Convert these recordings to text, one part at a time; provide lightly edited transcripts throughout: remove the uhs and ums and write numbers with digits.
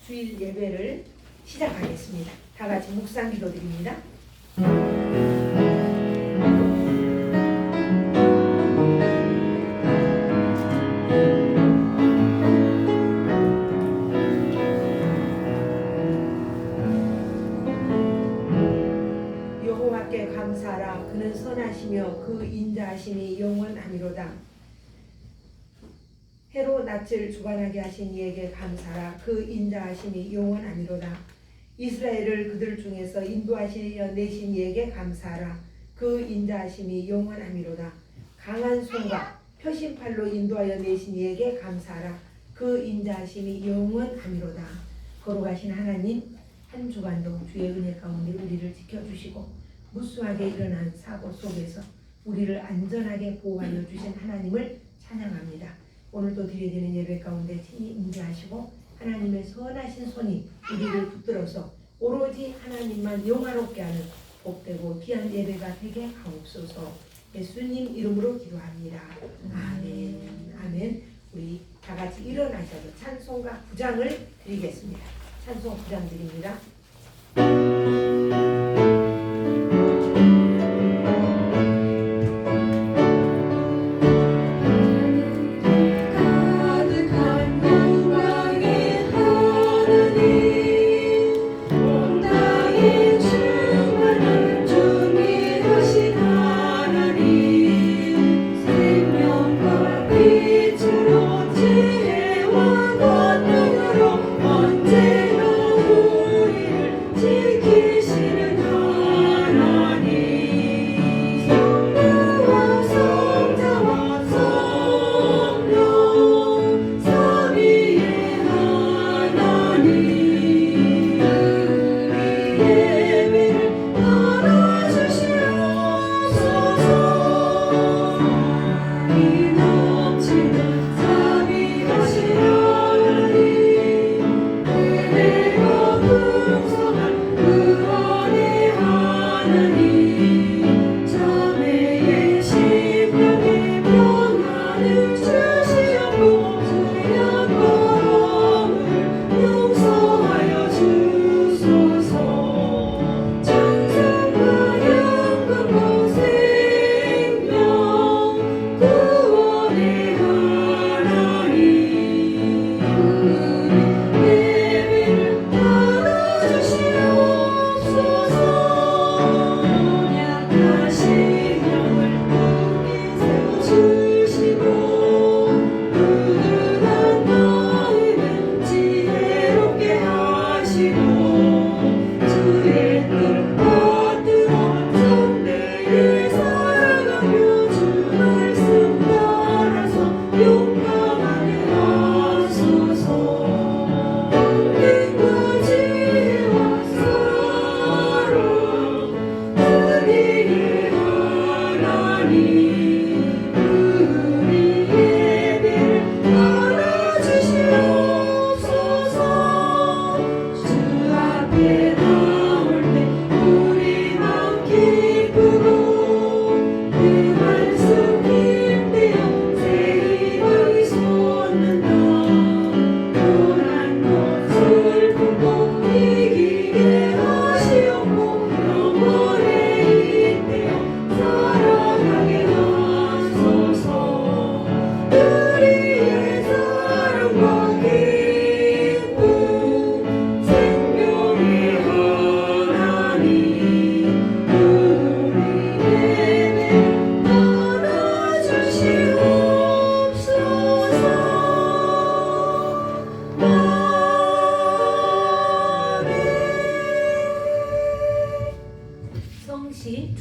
주일 예배를 시작하겠습니다. 다 같이 묵상 기도드립니다. 여호와께 감사하라. 그는 선하시며 그 인자하심이 영원하미로다. 해로 낯을 주관하게 하신 이에게 감사라. 그 인자하심이 영원하미로다. 이스라엘을 그들 중에서 인도하시려 내신 이에게 감사하라. 그 인자하심이 영원하미로다. 강한 손과 표심팔로 인도하여 내신 이에게 감사하라. 그 인자하심이 영원하미로다. 거룩하신 하나님, 한 주간도 주의 은혜 가운데 우리를 지켜주시고 무수하게 일어난 사고 속에서 우리를 안전하게 보호하여 주신 하나님을 찬양합니다. 오늘도 드려지는 예배 가운데 친히 임재하시고 하나님의 선하신 손이 우리를 붙들어서 오로지 하나님만 영화롭게 하는 복되고 귀한 예배가 되게 하옵소서. 예수님 이름으로 기도합니다. 아멘. 아멘. 우리 다 같이 일어나셔서 찬송가 9장을 드리겠습니다. 찬송 9장 드립니다.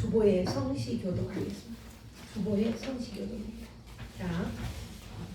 주보의 성시 교독하겠습니다. 주보의 성시 교독입니다. 자,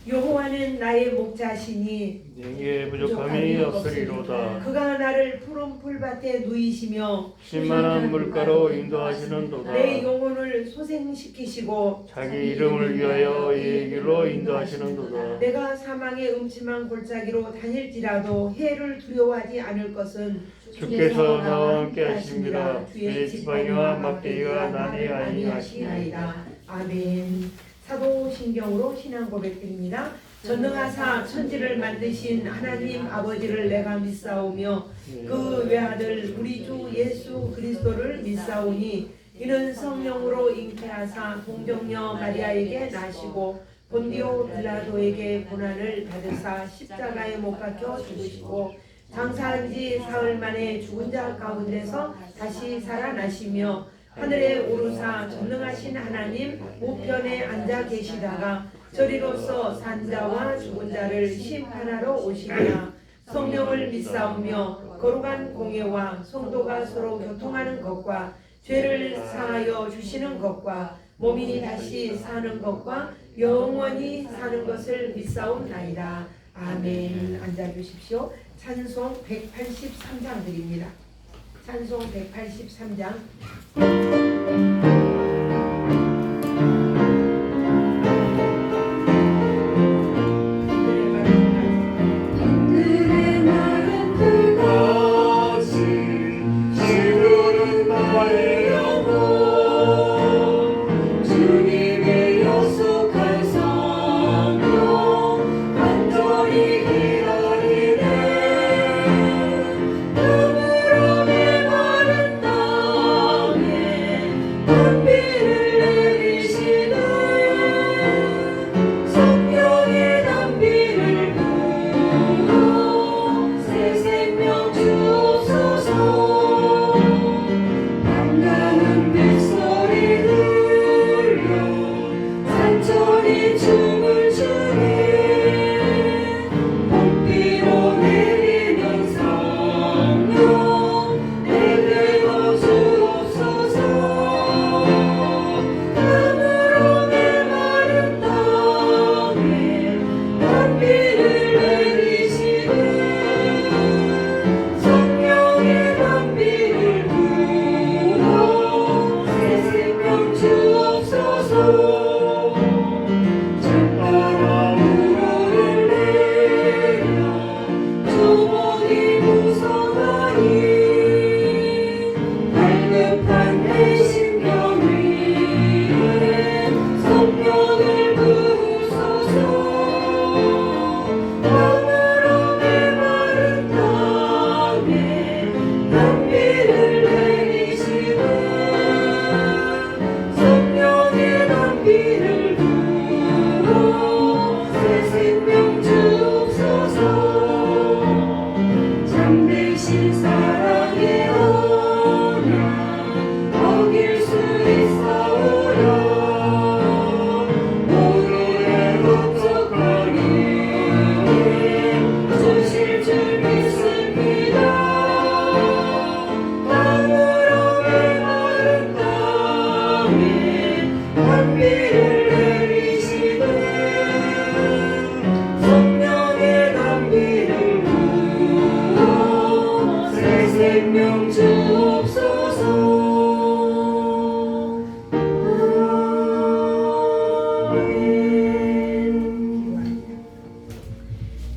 여호와는 나의 목자시니 내게 부족함이 없으리로다. 그가 나를 푸른 풀밭에 누이시며 신만한 물가로 인도하시는도다. 내 영혼을 소생시키시고 자기 이름을 위하여 이 길로 인도하시는도다. 내가 사망의 음침한 골짜기로 다닐지라도 해를 두려워하지 않을 것은 주께서 나와 함께 하십니다. 주의 지팡이와 막대기가 나를 안위하시나이다. 아멘. 사도신경으로 신앙 고백드립니다. 전능하사 천지를 만드신 하나님 아버지를 내가 믿사오며 그 외아들 우리 주 예수 그리스도를 믿사오니 이는 성령으로 잉태하사 동정녀 마리아에게 나시고 본디오 빌라도에게 고난을 받으사 십자가에 못 박혀 죽으시고 장사한 지 사흘 만에 죽은 자 가운데서 다시 살아나시며 하늘에 오르사 전능하신 하나님 우편에 앉아 계시다가 저리로서 산자와 죽은 자를 심판하러 오시리라. 성령을 믿사오며 거룩한 공예와 성도가 서로 교통하는 것과 죄를 사하여 주시는 것과 몸이 다시 사는 것과 영원히 사는 것을 믿사옵나이다. 아멘. 앉아주십시오. 찬송 183장 드립니다. 찬송 183장.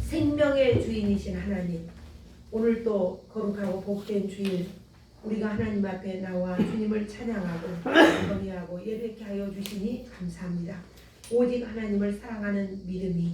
생명의 주인이신 하나님, 오늘도 거룩하고 복된 주일 우리가 하나님 앞에 나와 주님을 찬양하고 경배하고 예배케 하여 주시니 감사합니다. 오직 하나님을 사랑하는 믿음이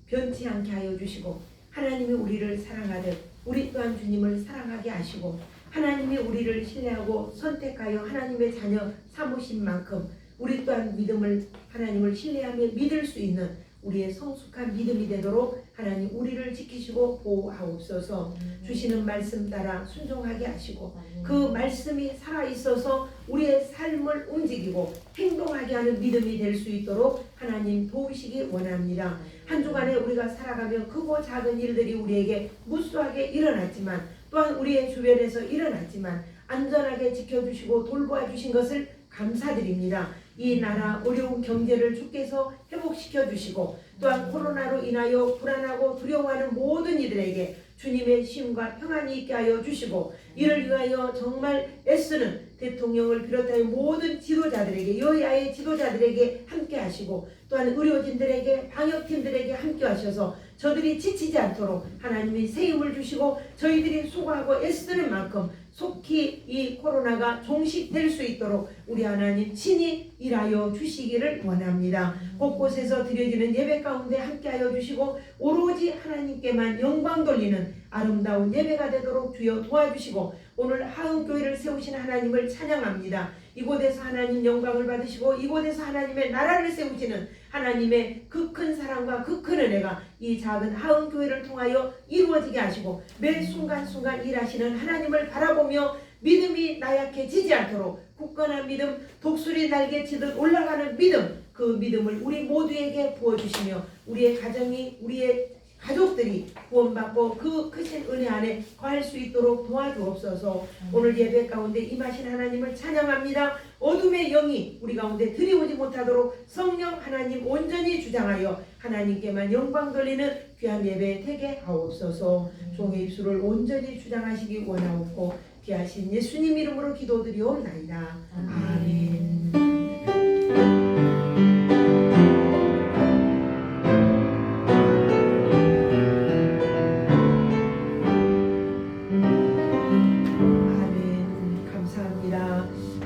변치 않게 하여 주시고 하나님이 우리를 사랑하듯 우리 또한 주님을 사랑하게 하시고 하나님이 우리를 신뢰하고 선택하여 하나님의 자녀 삼으신 만큼 우리 또한 믿음을 하나님을 신뢰하며 믿을 수 있는 우리의 성숙한 믿음이 되도록 하나님 우리를 지키시고 보호하옵소서. 주시는 말씀 따라 순종하게 하시고 그 말씀이 살아있어서 우리의 삶을 움직이고 행동하게 하는 믿음이 될 수 있도록 하나님 도우시기 원합니다. 한 주간에 우리가 살아가며 크고 작은 일들이 우리에게 무수하게 일어났지만 또한 우리의 주변에서 일어났지만 안전하게 지켜주시고 돌보아 주신 것을 감사드립니다. 이 나라 어려운 경제를 주께서 회복시켜 주시고 또한 코로나로 인하여 불안하고 두려워하는 모든 이들에게 주님의 힘과 평안이 있게 하여 주시고 이를 위하여 정말 애쓰는 대통령을 비롯하여 모든 지도자들에게 여야의 지도자들에게 함께 하시고 또한 의료진들에게 방역팀들에게 함께 하셔서 저들이 지치지 않도록 하나님이 새 힘을 주시고 저희들이 수고하고 애쓰는 만큼 속히 이 코로나가 종식될 수 있도록 우리 하나님 친히 일하여 주시기를 원합니다. 곳곳에서 드려지는 예배 가운데 함께하여 주시고 오로지 하나님께만 영광 돌리는 아름다운 예배가 되도록 주여 도와주시고 오늘 하은교회를 세우신 하나님을 찬양합니다. 이곳에서 하나님 영광을 받으시고 이곳에서 하나님의 나라를 세우시는 하나님의 그 큰 사랑과 그 큰 은혜가 이 작은 하은교회를 통하여 이루어지게 하시고 매 순간순간 일하시는 하나님을 바라보며 믿음이 나약해지지 않도록 굳건한 믿음, 독수리 날개치듯 올라가는 믿음, 그 믿음을 우리 모두에게 부어주시며 우리의 가정이 우리의 가족들이 구원받고 그 크신 은혜 안에 거할 수 있도록 도와주옵소서. 오늘 예배 가운데 임하신 하나님을 찬양합니다. 어둠의 영이 우리 가운데 들이오지 못하도록 성령 하나님 온전히 주장하여 하나님께만 영광 돌리는 귀한 예배 되게 하옵소서. 종의 입술을 온전히 주장하시기 원하옵고 귀하신 예수님 이름으로 기도드리옵나이다. 아멘.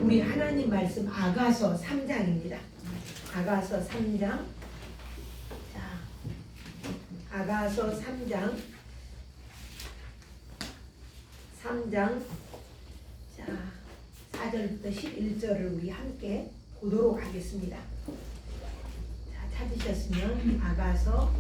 우리 하나님 말씀 아가서 3장입니다. 아가서 3장. 자, 아가서 3장. 자, 4절부터 11절을 우리 함께 보도록 하겠습니다. 자, 찾으셨으면 아가서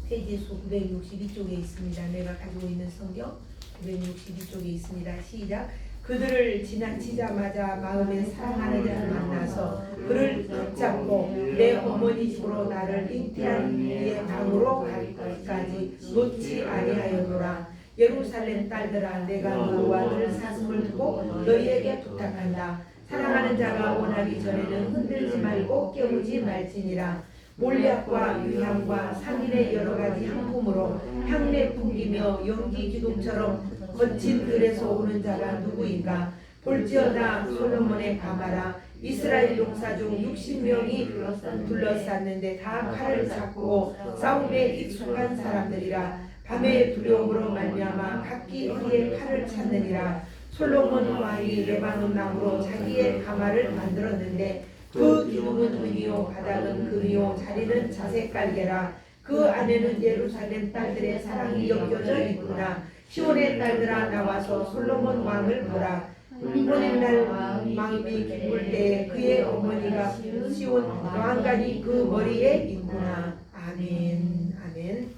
페이지수 962쪽에 있습니다. 내가 가지고 있는 성경 962쪽에 있습니다. 시작. 그들을 지나치자마자 마음에 사랑하는 자를 만나서 그를 붙잡고 내 어머니 집으로 나를 잉태한 이의 방으로 갈 것까지 놓지 아니하였노라. 예루살렘 딸들아, 내가 너와 늘 사슴을 두고 너희에게 부탁한다. 사랑하는 자가 원하기 전에는 흔들지 말고 깨우지 말지니라. 몰약과 유향과 상인의 여러 가지 향품으로 향내 풍기며 연기 기둥처럼 거친 들에서 오는 자가 누구인가? 볼지어다 솔로몬의 가마라. 이스라엘 용사 중 60명이 둘러쌌는데 다 칼을 잡고 싸움에 익숙한 사람들이라. 밤의 두려움으로 말미암아 각기 어디에 칼을 찾느니라. 솔로몬 왕이 레바논 나무로 자기의 가마를 만들었는데 그 기둥은 은이요 바닥은 금이요 자리는 자색 깔개라. 그 안에는 예루살렘 딸들의 사랑이 엮여져 있구나. 시온의 딸들아, 나와서 솔로몬 왕을 보라. 이번의 날 마음이 기쁠 때에 그의 어머니가 시온 왕관이 그 머리에 있구나. 아멘. 아멘.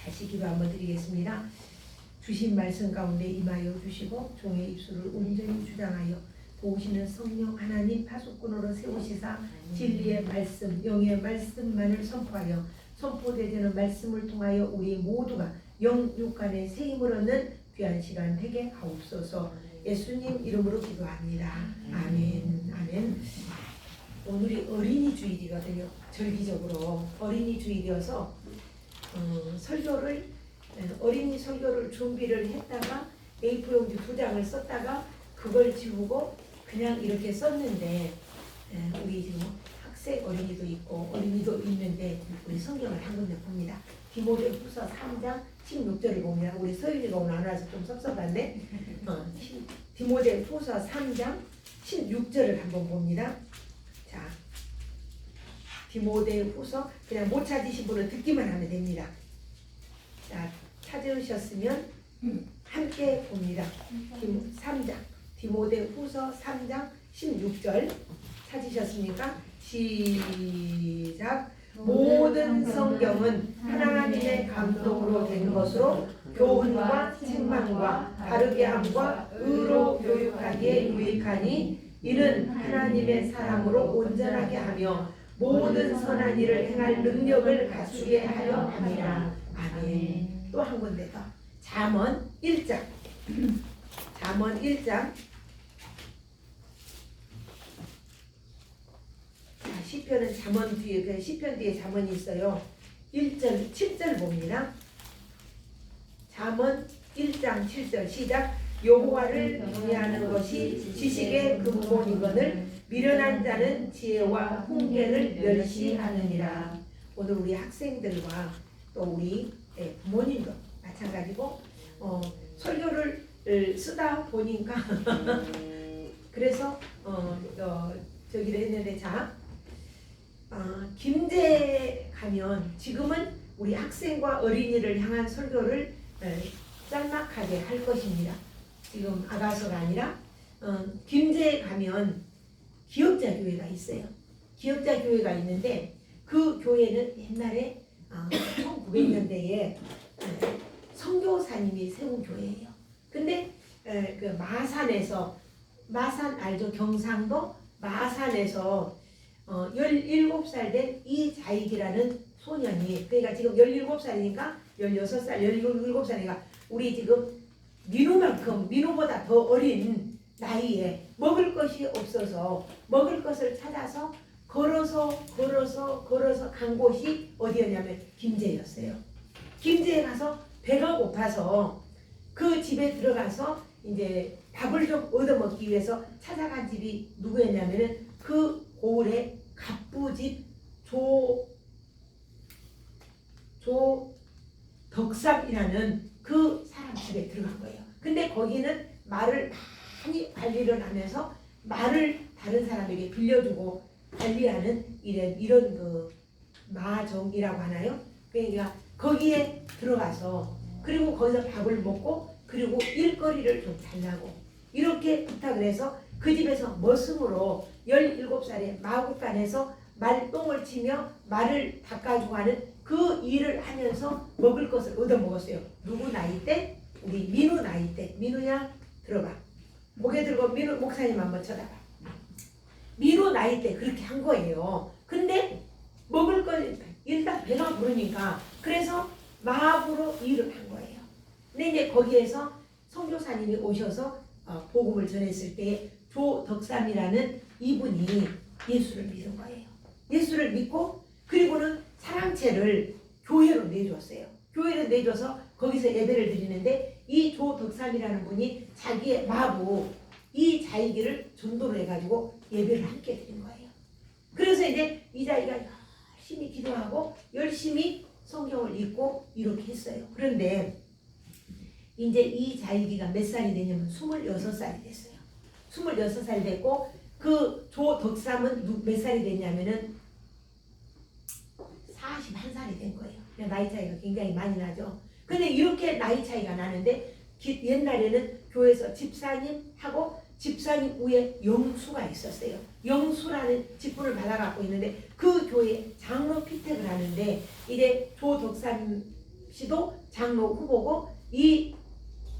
다시 기도 한번 드리겠습니다. 주신 말씀 가운데 임하여 주시고 종의 입술을 온전히 주장하여 도우시는 성령 하나님 파수꾼으로 세우시사 진리의 말씀, 영의 말씀만을 선포하여 선포되는 말씀을 통하여 우리 모두가 영육간의 새 힘을 얻는 귀한 시간 되게 하옵소서. 예수님 이름으로 기도합니다. 아멘. 아멘. 오늘이 어린이 주일이거든요. 절기적으로 어린이 주일이어서 어린이 설교를 준비를 했다가 A4 용지 2장을 썼다가 그걸 지우고 그냥 이렇게 썼는데 우리 지금 학생 어린이도 있고 어린이도 있는데 우리 성경을 한 군데 봅니다. 디모데후서 3장 16절을 봅니다. 우리 서윤이가 오늘 안 와서 좀 섭섭한데 디모데후서 3장 16절을 한번 봅니다. 자, 디모데후서 그냥 못 찾으신 분은 듣기만 하면 됩니다. 자, 찾으셨으면 함께 봅니다. 3장 디모데후서 3장 16절 찾으셨습니까? 시작. 모든 성경은 하나님의 감동으로 된 것으로 교훈과 책망과 바르게 함과 의로 교육하기에 유익하니 이는 하나님의 사람으로 온전하게 하며 모든 선한 일을 행할 능력을 갖추게 하려 함이라. 아멘. 또 한 군데 더. 잠언 1장. 잠언 1장. 시편은 잠언 뒤에 그 시편 뒤에 잠언이 있어요. 1절 7절 봅니다. 잠언 1장 7절 시작. 여호와를 경외하는 것이 지식의 근본이거늘 미련한 자는 지혜와 훈계를 멸시하느니라. 오늘 우리 학생들과 또 우리 부모님도 마찬가지고 설교를 쓰다 보니까 그래서 저기를 했는데 자 김제 가면 지금은 우리 학생과 어린이를 향한 설교를 짤막하게 할 것입니다. 지금 아가서가 아니라 김제에 가면 기업자 교회가 있어요. 기업자 교회가 있는데 그 교회는 옛날에 1900년대에 선교사님이 세운 교회예요. 근데 그 마산 알죠? 경상도 마산에서 17살 된 이자익이라는 소년이, 그러니까 지금 17살이니까 16살, 17살이니까 우리 지금 민우보다 더 어린 나이에 먹을 것이 없어서 먹을 것을 찾아서 걸어서 간 곳이 어디였냐면 김제였어요. 김제에 가서 배가 고파서 그 집에 들어가서 이제 밥을 좀 얻어먹기 위해서 찾아간 집이 누구였냐면은 그 고을의 갑부집 조덕삼이라는 그 사람 집에 들어간 거예요. 근데 거기는 말을 많이 관리를 하면서 말을 다른 사람에게 빌려주고 관리하는 이런 그 마정이라고 하나요? 그러니까 거기에 들어가서 그리고 거기서 밥을 먹고 그리고 일거리를 좀 달라고 이렇게 부탁을 해서 그 집에서 머슴으로 17살에 마구간에서 말똥을 치며 말을 닦아주고 하는 그 일을 하면서 먹을 것을 얻어먹었어요. 누구 나이 때? 우리 민우 나이 때. 민우야 들어봐. 고개 들고 민우 목사님 한번 쳐다봐. 민우 나이 때 그렇게 한 거예요. 근데 먹을 걸 일단 배가 부르니까 그래서 마음으로 일을 한 거예요. 근데 이제 거기에서 선교사님이 오셔서 복음을 전했을 때 조덕삼이라는 이분이 예수를 믿은 거예요. 예수를 믿고 그리고는 사랑채를 교회로 내줬어요. 교회를 내줘서 거기서 예배를 드리는데 이 조덕삼이라는 분이 자기의 마부 이자익이를 전도를 해가지고 예배를 함께 드린 거예요. 그래서 이제 이자익이가 열심히 기도하고 열심히 성경을 읽고 이렇게 했어요. 그런데 이제 이자익이가 몇 살이 되냐면 26살이 됐어요. 26살이 됐고 그 조덕삼은 몇 살이 됐냐면은 41살이 된 거예요. 나이 차이가 굉장히 많이 나죠. 근데 이렇게 나이 차이가 나는데 옛날에는 교회에서 집사님하고 집사님 위에 영수가 있었어요. 영수라는 직분을 받아갖고 있는데 그 교회 장로 피택을 하는데 이제 조덕삼 씨도 장로 후보고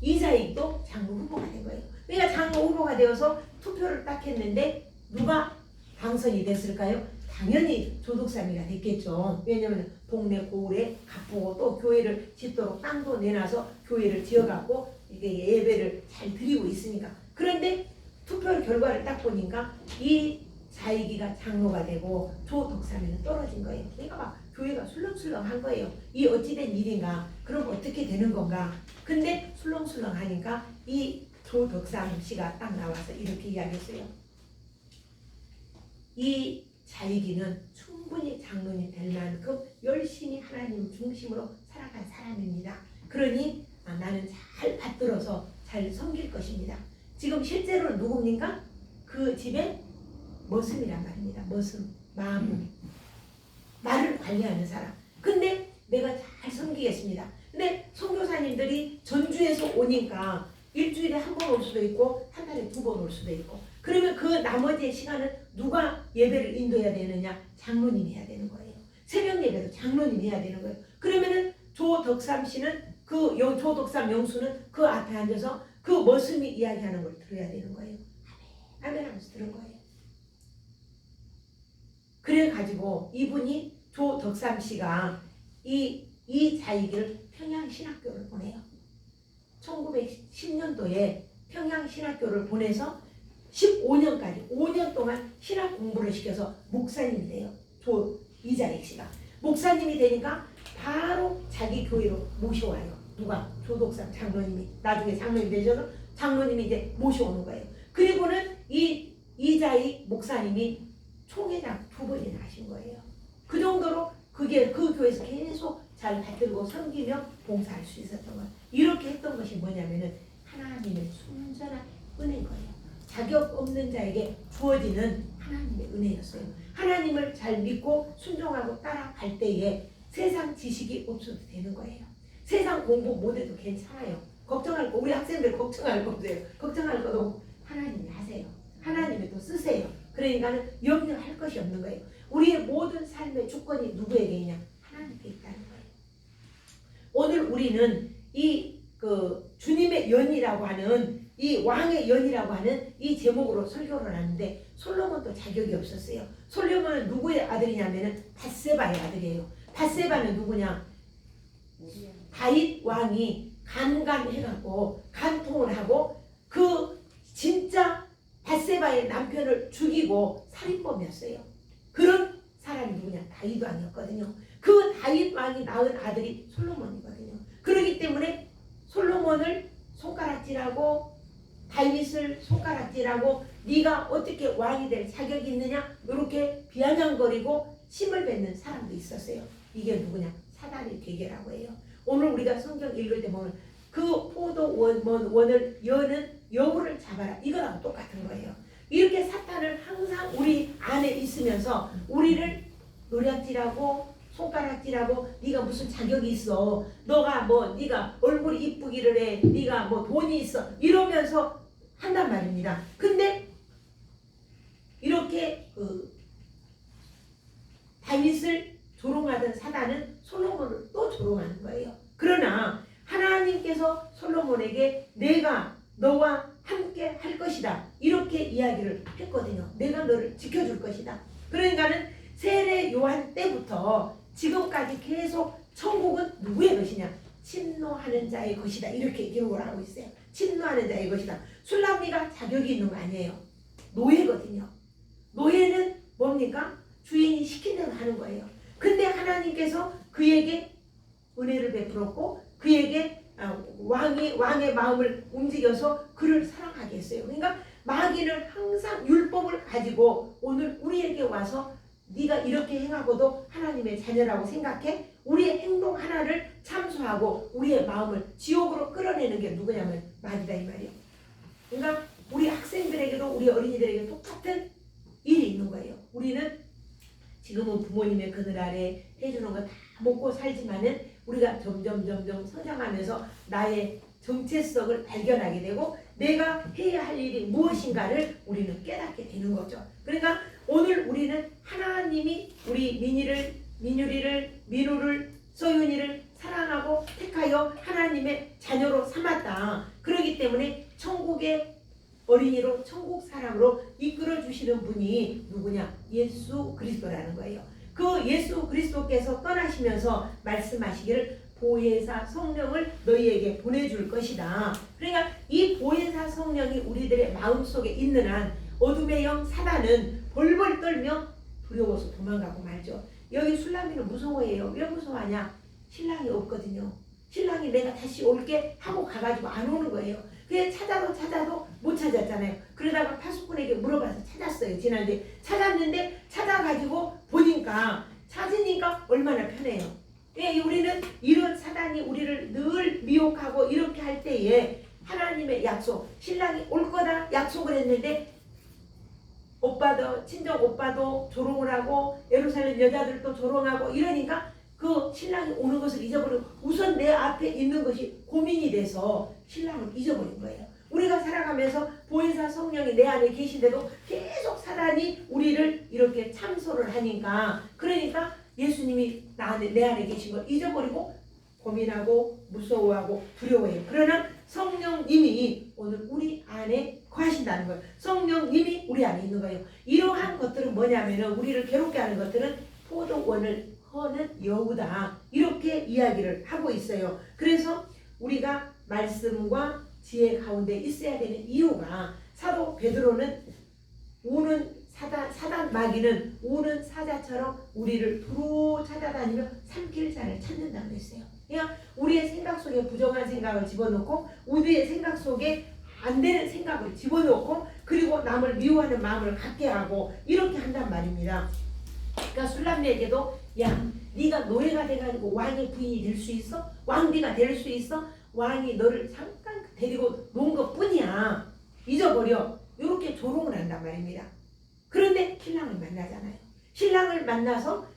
이자익도 장로 후보가 된 거예요. 그러니까 장로 후보가 되어서 투표를 딱 했는데 누가 당선이 됐을까요? 당연히 조덕삼이가 됐겠죠. 왜냐하면 동네 고을에 가쁘고 또 교회를 짓도록 땅도 내놔서 교회를 지어갖고 이게 예배를 잘 드리고 있으니까. 그런데 투표 결과를 딱 보니까 이 자익이가 장로가 되고 조덕삼이는 떨어진 거예요. 그러니까 막 교회가 술렁술렁한 거예요. 이 어찌된 일인가? 그럼 어떻게 되는 건가? 근데 술렁술렁하니까 이 조덕삼 씨가 딱 나와서 이렇게 이야기했어요. 이 자익이는 충분히 장로님 될 만큼 열심히 하나님 중심으로 살아간 사람입니다. 그러니 나는 잘 받들어서 잘 섬길 것입니다. 지금 실제로는 누굽니까? 그 집에 머슴이란 말입니다. 머슴, 마무. 말을 관리하는 사람. 근데 내가 잘 섬기겠습니다. 근데 선교사님들이 전주에서 오니까 일주일에 한 번 올 수도 있고 한 달에 2번 올 수도 있고 그러면 그 나머지의 시간은 누가 예배를 인도해야 되느냐? 장로님이 해야 되는 거예요. 새벽 예배도 장로님이 해야 되는 거예요. 그러면은 조덕삼 씨는 조덕삼 영수는 그 앞에 앉아서 그 머슴이 이야기하는 걸 들어야 되는 거예요. 아멘 하면서 들은 거예요. 그래가지고 이분이 조덕삼 씨가 이 자익을 평양신학교를 보내요. 1910년도에 평양신학교를 보내서 15년까지 5년 동안 신학 공부를 시켜서 목사님이 돼요. 이자익 씨가 목사님이 되니까 바로 자기 교회로 모셔와요. 누가? 조덕삼 장로님이 나중에 장로님이 되셔서 장로님이 이제 모셔오는 거예요. 그리고는 이자익 목사님이 총회장 2번이나 하신 거예요. 그 정도로 그게 그 교회에서 계속 잘 받들고 섬기며 봉사할 수 있었던 거예요. 이렇게 했던 것이 뭐냐면은 하나님의 순전한 은혜인 거예요. 자격 없는 자에게 주어지는 하나님의 은혜였어요. 하나님을 잘 믿고 순종하고 따라갈 때에 세상 지식이 없어도 되는 거예요. 세상 공부 못해도 괜찮아요. 걱정할 거, 우리 학생들 걱정할 거 없어요. 걱정할 것도 하나님이 하세요. 하나님이 또 쓰세요. 그러니까는 염려할 것이 없는 거예요. 우리의 모든 삶의 주권이 누구에게 있냐? 하나님께 있다는 거예요. 오늘 우리는 이 주님의 연이라고 하는 이 왕의 연이라고 하는 이 제목으로 설교를 하는데 솔로몬도 자격이 없었어요. 솔로몬은 누구의 아들이냐면은 밧세바의 아들이에요. 밧세바는 누구냐? 다윗 왕이 간간해갖고 간통을 하고 그 진짜 밧세바의 남편을 죽이고 살인범이었어요. 그런 사람이 누구냐? 다윗 왕이었거든요. 그 다윗 왕이 낳은 아들이 솔로몬이거든요. 그렇기 때문에 솔로몬을 손가락질하고 다윗을 손가락질하고 네가 어떻게 왕이 될 자격이 있느냐? 이렇게 비아냥거리고 침을 뱉는 사람도 있었어요. 이게 누구냐? 사단의 계계라고 해요. 오늘 우리가 성경 읽을 때 보면 그 포도원을 여는 여우를 잡아라. 이거랑 똑같은 거예요. 이렇게 사탄을 항상 우리 안에 있으면서 우리를 노략질하고 손가락질하고 네가 무슨 자격이 있어. 너가 뭐 네가 얼굴이 이쁘기를 해. 네가 뭐 돈이 있어. 이러면서 한단 말입니다. 근데 이렇게 다윗을 조롱하던 사단은 솔로몬을 또 조롱하는 거예요. 그러나 하나님께서 솔로몬에게 내가 너와 함께 할 것이다. 이렇게 이야기를 했거든요. 내가 너를 지켜줄 것이다. 그러니까는 세례 요한 때부터 지금까지 계속 천국은 누구의 것이냐? 침노하는 자의 것이다. 이렇게 기록을 하고 있어요. 침노하는 자의 것이다. 술람이가 자격이 있는 거 아니에요. 노예거든요. 노예는 뭡니까? 주인이 시키는 대로 하는 거예요. 근데 하나님께서 그에게 은혜를 베풀었고 그에게 왕의 마음을 움직여서 그를 사랑하게 했어요. 그러니까 마귀는 항상 율법을 가지고 오늘 우리에게 와서 네가 이렇게 행하고도 하나님의 자녀라고 생각해? 우리의 행동 하나를 참소하고 우리의 마음을 지옥으로 끌어내는 게 누구냐면 마귀다 이 말이에요. 그러니까 우리 학생들에게도 우리 어린이들에게 똑같은 일이 있는 거예요. 우리는 지금은 부모님의 그늘 아래 해주는 거 다 먹고 살지만은 우리가 점점 성장하면서 나의 정체성을 발견하게 되고 내가 해야 할 일이 무엇인가를 우리는 깨닫게 되는 거죠. 그러니까 오늘 우리는 하나님이 우리 민우를 소윤이를 사랑하고 택하여 하나님의 자녀로 삼았다. 그렇기 때문에 천국의 어린이로 천국 사람으로 이끌어 주시는 분이 누구냐? 예수 그리스도라는 거예요. 그 예수 그리스도께서 떠나시면서 말씀하시기를 보혜사 성령을 너희에게 보내줄 것이다. 그러니까 이 보혜사 성령이 우리들의 마음속에 있는 한 어둠의 영 사단은 벌벌 떨며 두려워서 도망가고 말죠. 여기 술람이는 무서워해요. 왜 무서워하냐? 신랑이 없거든요. 신랑이 내가 다시 올게 하고 가가지고 안 오는 거예요. 그래 찾아도 못 찾았잖아요. 그러다가 파수꾼에게 물어봐서 찾았어요. 지난주에 찾았는데 찾아가지고 보니까 찾으니까 얼마나 편해요. 예, 우리는 이런 사단이 우리를 늘 미혹하고 이렇게 할 때에 하나님의 약속, 신랑이 올 거다 약속을 했는데 오빠도 친정 오빠도 조롱을 하고 예루살렘 여자들도 조롱하고 이러니까 그 신랑이 오는 것을 잊어버리고 우선 내 앞에 있는 것이 고민이 돼서 신랑을 잊어버린 거예요. 우리가 살아가면서 보혜사 성령이 내 안에 계신데도 계속 사단이 우리를 이렇게 참소를 하니까 그러니까 예수님이 내 안에 계신 걸 잊어버리고 고민하고 무서워하고 두려워해요. 그러나 성령님이 오늘 우리 안에 거하신다는 거예요. 성령님이 우리 안에 있는 거예요. 이러한 것들은 뭐냐면은 우리를 괴롭게 하는 것들은 포도원을 허는 여우다. 이렇게 이야기를 하고 있어요. 그래서 우리가 말씀과 지혜 가운데 있어야 되는 이유가 사도 베드로는 우는 사단 마귀는 우는 사자처럼 우리를 두루 찾아다니며 삼킬 자를 찾는다고 했어요. 그냥 우리의 생각 속에 부정한 생각을 집어넣고 우리의 생각 속에 안 되는 생각을 집어넣고 그리고 남을 미워하는 마음을 갖게 하고 이렇게 한단 말입니다. 그러니까 술람에게도 야 네가 노예가 돼가지고 왕의 부인이 될 수 있어? 왕비가 될 수 있어? 왕이 너를 잠깐 데리고 논 것뿐이야. 잊어버려. 이렇게 조롱을 한단 말입니다. 그런데 신랑을 만나잖아요. 신랑을 만나서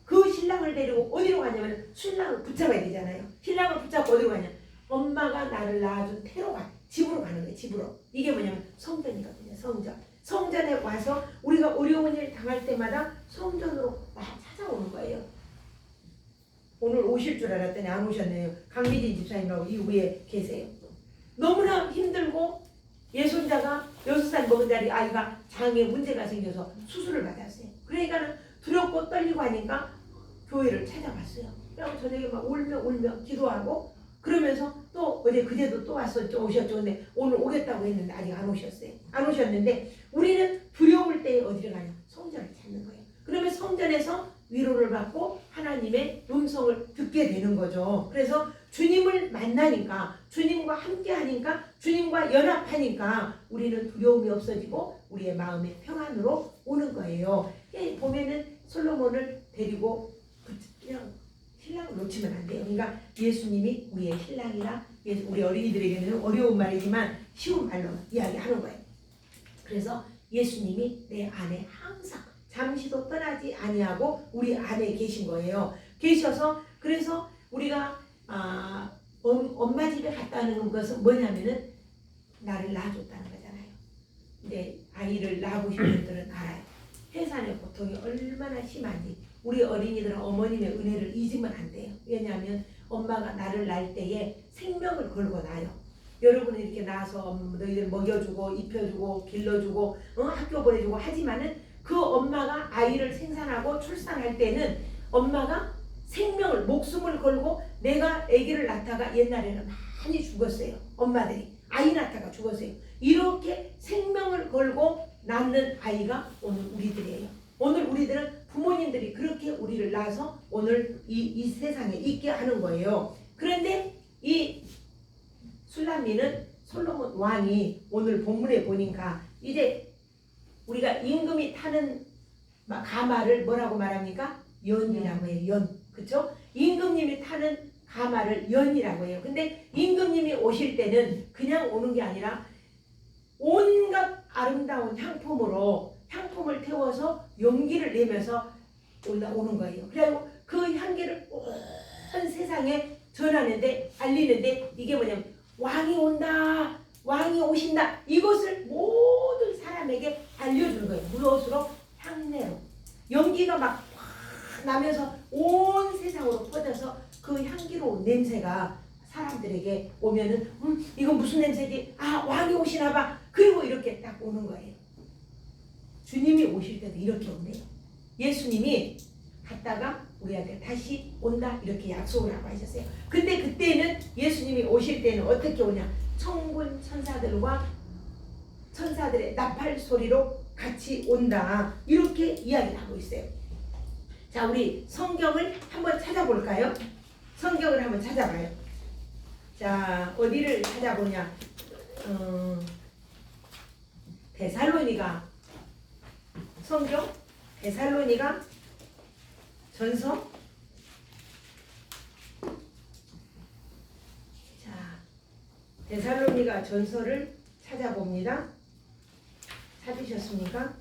그 신랑을 데리고 어디로 가냐면 신랑을 붙잡아야 되잖아요. 신랑을 붙잡고 어디로 가냐? 엄마가 나를 낳아준 태로 가 집으로 가는 거예요. 집으로. 이게 뭐냐면 성전이거든요. 성전. 성전에 와서 우리가 어려운 일 당할 때마다 성전으로 찾아오는 거예요. 오늘 오실 줄 알았더니 안 오셨네요. 강미진 집사님하고 이 위에 계세요. 너무나 힘들고 예손자가 6살 먹은 자리 아이가 장에 문제가 생겨서 수술을 받았어요. 그러니까는 두렵고 떨리고 하니까 교회를 찾아갔어요. 그래서 저녁에 막 울며 기도하고 그러면서 또 어제 그제도 또 왔었죠. 오셨죠. 근데 오늘 오겠다고 했는데 아직 안 오셨어요. 안 오셨는데 우리는 두려울 때 어디를 가냐? 성전을 찾는 거예요. 그러면 성전에서 위로를 받고 하나님의 음성을 듣게 되는 거죠. 그래서 주님을 만나니까 주님과 함께 하니까 주님과 연합하니까 우리는 두려움이 없어지고 우리의 마음의 평안으로 오는 거예요. 보면은 솔로몬을 데리고 그냥 신랑을 놓치면 안 돼요. 그러니까 예수님이 우리의 신랑이라 우리 어린이들에게는 어려운 말이지만 쉬운 말로 이야기하는 거예요. 그래서 예수님이 내 안에 항상 잠시도 떠나지 아니하고 우리 안에 계신 거예요. 계셔서 그래서 우리가 엄마 집에 갔다는 것은 뭐냐면은 나를 낳아줬다는 거잖아요. 근데 아이를 낳고 싶은 분들은 알아요. 해산의 고통이 얼마나 심한지. 우리 어린이들은 어머님의 은혜를 잊으면 안 돼요. 왜냐하면 엄마가 나를 낳을 때에 생명을 걸고 낳아요. 여러분이 이렇게 낳아서 너희들 먹여주고 입혀주고 길러주고 학교 보내주고 하지만은 그 엄마가 아이를 생산하고 출산할 때는 엄마가 생명을 목숨을 걸고 내가 아기를 낳다가 옛날에는 많이 죽었어요. 엄마들이 아이 낳다가 죽었어요. 이렇게 생명을 걸고 낳는 아이가 오늘 우리들이에요. 오늘 우리들은 부모님들이 그렇게 우리를 낳아서 오늘 이 세상에 있게 하는 거예요. 그런데 이 술람미는 솔로몬 왕이 오늘 본문에 보니까 이제 우리가 임금이 타는 가마를 뭐라고 말합니까? 연이라고 해요. 연. 그렇죠? 임금님이 타는 가마를 연이라고 해요. 근데 임금님이 오실 때는 그냥 오는 게 아니라 온갖 아름다운 향품을 태워서 용기를 내면서 올라오는 거예요. 그리고 그 향기를 온 세상에 전하는데 알리는데 이게 뭐냐면 왕이 온다. 왕이 오신다. 이것을 모든 사람에게 알려주는 거예요. 무엇으로? 향내로. 연기가 막 나면서 온 세상으로 퍼져서 그 향기로운 냄새가 사람들에게 오면은 이건 무슨 냄새지? 아, 왕이 오시나 봐. 그리고 이렇게 딱 오는 거예요. 주님이 오실 때도 이렇게 온대요. 예수님이 갔다가 우리한테 다시 온다 이렇게 약속을 하고 하셨어요. 근데 그때는 예수님이 오실 때는 어떻게 오냐? 천군 천사들과 천사들의 나팔 소리로 같이 온다 이렇게 이야기를 하고 있어요. 자, 우리 성경을 한번 찾아볼까요? 성경을 한번 찾아봐요. 자, 어디를 찾아보냐? 데살로니가 성경 데살로니가 전서. 자, 데살로니가 전서를 찾아봅니다. 찾으셨습니까?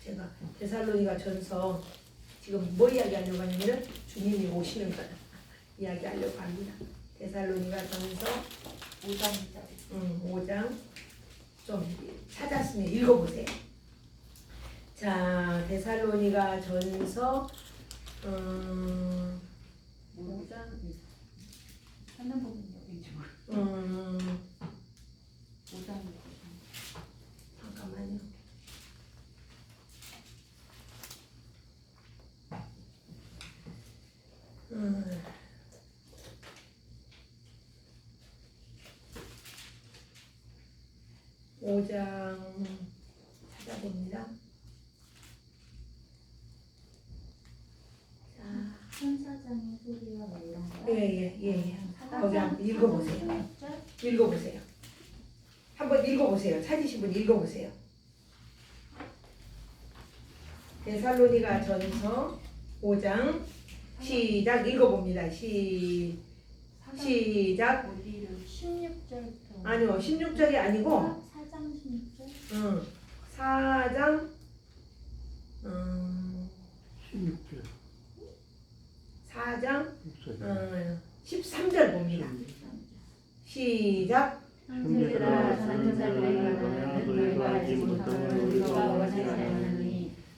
제가 데살로니가 전서 지금 뭐 이야기하려고 하냐면 주님이 오시는 걸 이야기하려고 합니다. 데살로니가 전서 5장입니다. 5장 좀 찾았으면 읽어보세요. 자, 데살로니가 전서 5장 하는 부분이요. 5장 잠깐만요. 오 장 찾아봅니다. 자, 천사장의 소리와 뭐 이런 거. 예. 거기 한번 읽어보세요. 읽어보세요. 한번 읽어보세요. 찾으신 분 읽어보세요. 데살로니가 전서 5장 시작 읽어봅니다. 시작. 어디를 16절부터 아니요 16절이 아니고 4장 16절 4장 16절. 4장 13절 봅니다. 시작. 형제들아 사는 자들에 관하여 너희가 알지 못함을 우리가 원하사오니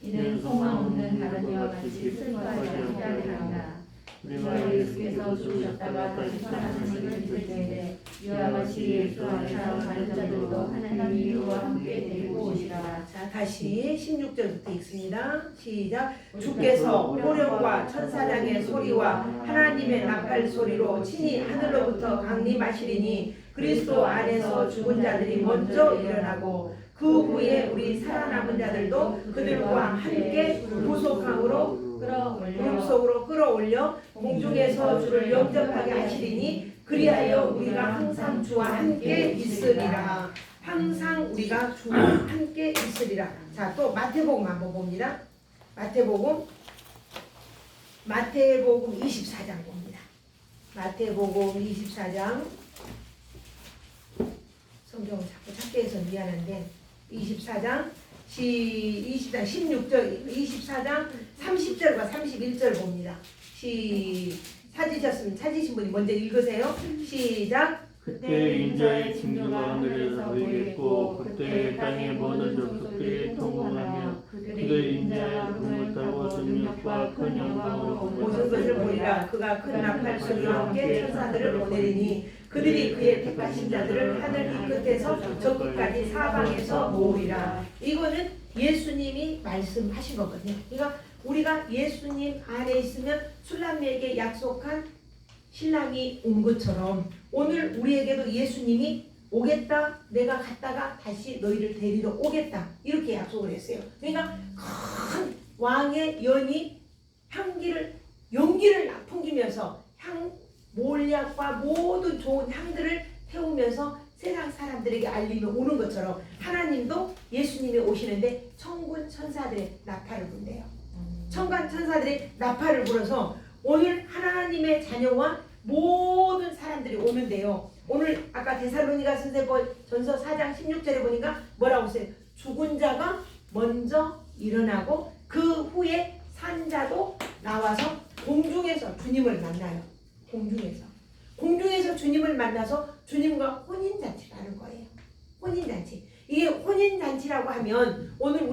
이는 소망 없는 다른 이와 같이 슬퍼하지 않게 하리라. 우리가 예수께서 죽으셨다가 다시 살아나심을 믿을 때에 이와 같이 예수 안에서 다른 자들도 하나님이 그와 함께 데리고 오시라. 자 다시 16절부터 읽습니다. 시작. 주께서 호령과 천사장의 소리와 하나님의 나팔 소리로 친히 하늘로부터 강림하시리니 그리스도 안에서 죽은 자들이 먼저 일어나고 그 후에 우리 살아남은 자들도 그들과 함께 구속함으로 구름 속으로 끌어올려 공중에서 주를 영접하게 하시리니 그리하여 우리가 항상 주와 함께 있으리라. 항상 우리가 주와 함께 있으리라. 자, 또 마태복음 한번 봅니다. 마태복음 24장 봅니다. 마태복음 24장 성경을 자꾸 찾게 해서 미안한데 24장 16절 24장 30절과 31절 봅니다. 찾으신 분이 먼저 읽으세요. 시작. 그때 인자의 징조가 하늘에서 보이겠고 그때 땅의 모든 족속들이 통곡하며 그의 인자의 구름을 타고 능력과 큰 영광으로 모든 것을 보리라. 그가 큰 나팔 소리와 함께 천사들을 보내리니 그들이 그의 택하신 자들을 하늘 이 끝에서 저 끝까지 사방에서 모으리라. 이거는 예수님이 말씀하신 거거든요. 그러니까 우리가 예수님 안에 있으면 술람에게 약속한 신랑이 온 것처럼 오늘 우리에게도 예수님이 오겠다. 내가 갔다가 다시 너희를 데리러 오겠다. 이렇게 약속을 했어요. 그러니까 큰 왕의 연이 연기를 풍기면서 몰약과 모든 좋은 향들을 태우면서 세상 사람들에게 알리며 오는 것처럼 하나님도 예수님이 오시는데 천군 천사들의 나팔을 분대요. 천군 천사들의 나팔을 불어서 오늘 하나님의 자녀와 모든 사람들이 오는데요. 오늘 아까 데살로니가 전서 4장 16절에 보니까 뭐라고 써요? 죽은 자가 먼저 일어나고 그 후에 산 자도 나와서 공중에서 주님을 만나요. 공중에서 주님을 만나서 주님과 혼인잔치를 하는 거예요. 혼인잔치. 이게 혼인잔치라고 하면 오늘